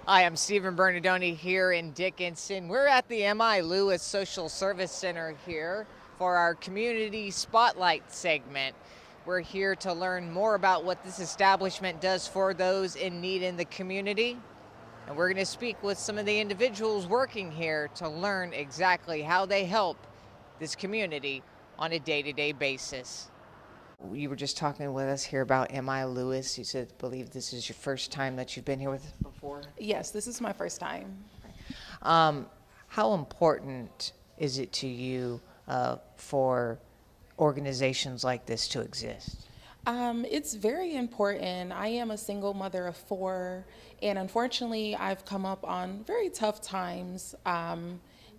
Hi, I'm Stephen Bernardoni here in Dickinson. We're at the M.I. Lewis Social Service Center here for our Community Spotlight segment. We're here to learn more about what this establishment does for those in need in the community. And we're going to speak with some of the individuals working here to learn exactly how they help this community on a day-to-day basis. You were just talking with us here about M.I. Lewis. You said, believe this is your first time that you've been here with us before? Yes, this is my first time. Um, how important is it to you for organizations like this to exist? It's very important. I am a single mother of four, and unfortunately, I've come up on very tough times,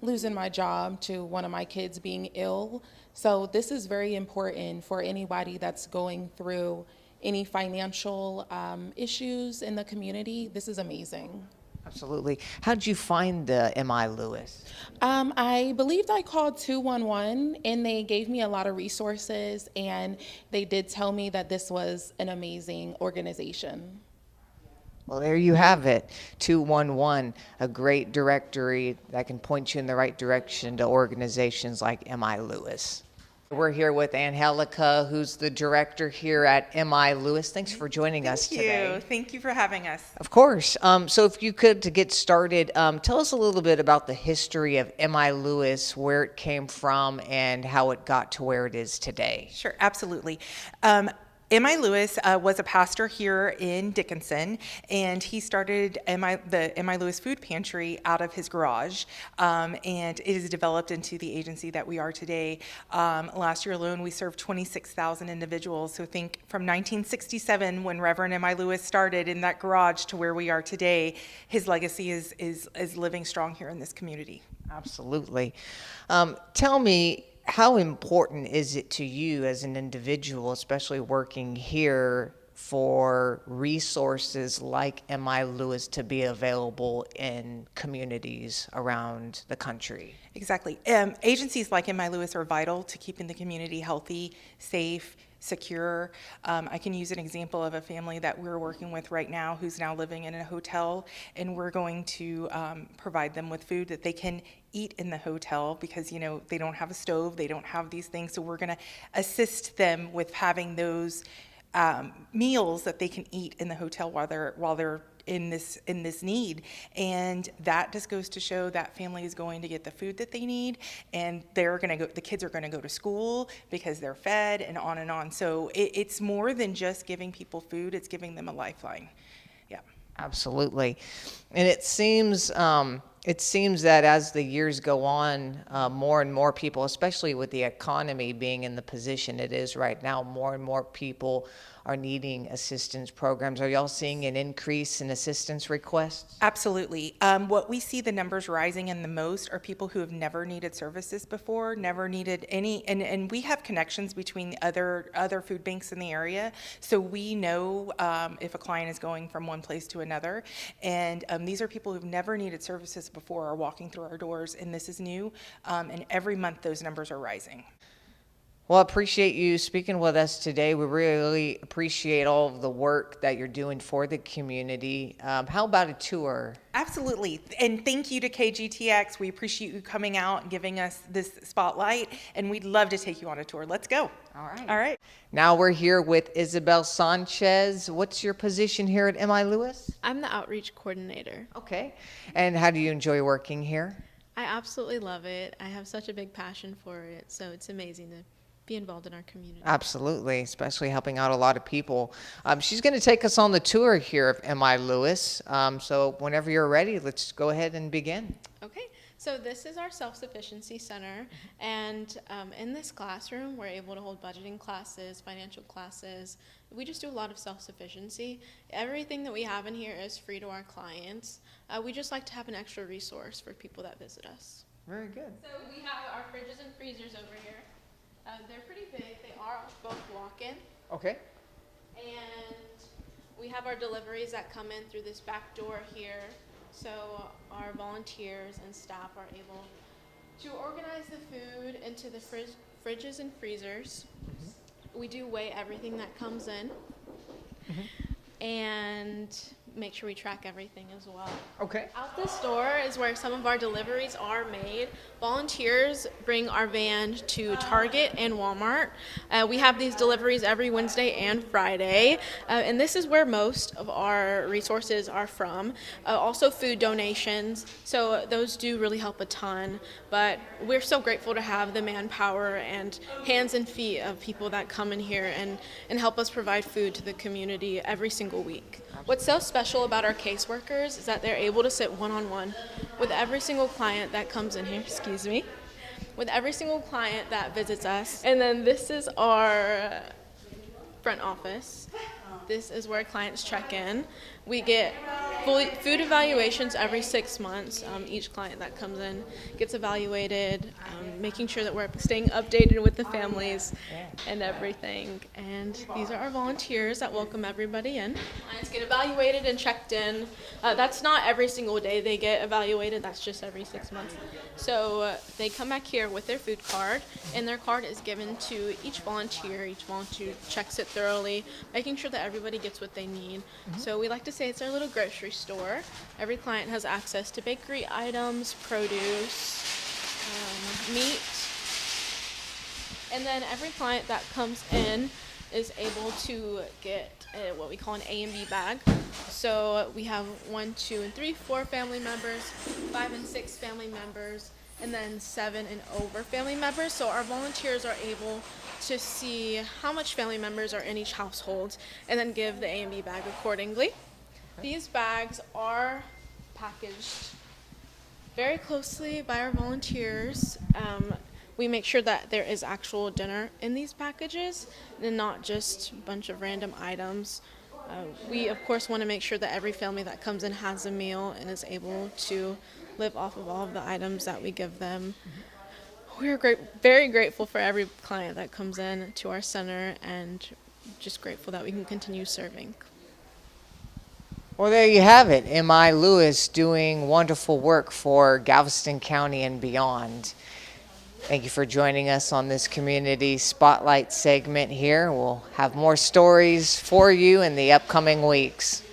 losing my job to one of my kids being ill. So, this is very important for anybody that's going through any financial issues in the community. This is amazing. Absolutely. How did you find the M.I. Lewis? I believed I called 211 and they gave me a lot of resources, and they did tell me that this was an amazing organization. Well, there you have it. 211, a great directory that can point you in the right direction to organizations like M.I. Lewis. We're here with Angelica, who's the director here at M.I. Lewis. Thanks for joining us today. Thank you for having us. Of course. So if you could, to get started, tell us a little bit about the history of M.I. Lewis, where it came from, and how it got to where it is today. Sure, absolutely. M.I. Lewis was a pastor here in Dickinson, and he started the M.I. Lewis Food Pantry out of his garage, and it has developed into the agency that we are today. Last year alone, we served 26,000 individuals. So think from 1967, when Reverend M.I. Lewis started in that garage, to where we are today, his legacy is living strong here in this community. Absolutely. Tell me, how important is it to you as an individual, especially working here, for resources like M.I. Lewis to be available in communities around the country? Exactly. Agencies like M.I. Lewis are vital to keeping the community healthy, safe, secure. I can use an example of a family that we're working with right now who's now living in a hotel, and we're going to provide them with food that they can eat in the hotel because, they don't have a stove, they don't have these things. So we're going to assist them with having those meals that they can eat in the hotel while they're in this need. And that just goes to show that family is going to get the food that they need, and the kids are going to go to school because they're fed, and on and on. So it's more than just giving people food, it's giving them a lifeline. Yeah. Absolutely. And it seems that as the years go on, more and more people, especially with the economy being in the position it is right now, more and more people are needing assistance programs. Are y'all seeing an increase in assistance requests? Absolutely. What we see the numbers rising in the most are people who have never needed services before, never needed any, and we have connections between other food banks in the area, so we know if a client is going from one place to another. And these are people who've never needed services before are walking through our doors, and this is new. And every month those numbers are rising. Well, I appreciate you speaking with us today. We really appreciate all of the work that you're doing for the community. How about a tour? Absolutely. And thank you to KGTX. We appreciate you coming out and giving us this spotlight, and we'd love to take you on a tour. Let's go. All right. All right. Now we're here with Isabel Sanchez. What's your position here at M.I. Lewis? I'm the outreach coordinator. Okay. And how do you enjoy working here? I absolutely love it. I have such a big passion for it, so it's amazing to be involved in our community. Absolutely, especially helping out a lot of people. She's going to take us on the tour here of M.I. Lewis. So whenever you're ready, let's go ahead and begin. Okay, so this is our self-sufficiency center, and in this classroom, we're able to hold budgeting classes, financial classes. We just do a lot of self-sufficiency. Everything that we have in here is free to our clients. We just like to have an extra resource for people that visit us. Very good. So we have our fridges and freezers over here. They're pretty big. They are both walk-in. Okay. And we have our deliveries that come in through this back door here. So our volunteers and staff are able to organize the food into the fridges and freezers. We do weigh everything that comes in. And make sure we track everything as well. Okay. Out this door is where some of our deliveries are made. Volunteers bring our van to Target and Walmart. We have these deliveries every Wednesday and Friday, and this is where most of our resources are from. Also food donations, so those do really help a ton, but we're so grateful to have the manpower and hands and feet of people that come in here and help us provide food to the community every single week. What's so special about our caseworkers is that they're able to sit one-on-one with every single client that comes in here, with every single client that visits us. And then this is our front office. This is where clients check in. We get food evaluations every 6 months. Each client that comes in gets evaluated, making sure that we're staying updated with the families and everything. And these are our volunteers that welcome everybody in. Clients get evaluated and checked in. That's not every single day they get evaluated, that's just every 6 months. So they come back here with their food card, and their card is given to each volunteer. Each volunteer checks it thoroughly, making sure that everybody gets what they need. So we like to say it's our little grocery store. Every client has access to bakery items, produce, meat, and then every client that comes in is able to get what we call an A and B bag. So we have 1, 2, and 3, 4 family members, 5 and 6 family members, and then 7 and over family members. So our volunteers are able to see how much family members are in each household and then give the A and B bag accordingly. These bags are packaged very closely by our volunteers. We make sure that there is actual dinner in these packages and not just a bunch of random items. We, of course, want to make sure that every family that comes in has a meal and is able to live off of all of the items that we give them. We're very grateful for every client that comes in to our center, and just grateful that we can continue serving. Well, there you have it. M.I. Lewis doing wonderful work for Galveston County and beyond. Thank you for joining us on this community spotlight segment here. We'll have more stories for you in the upcoming weeks.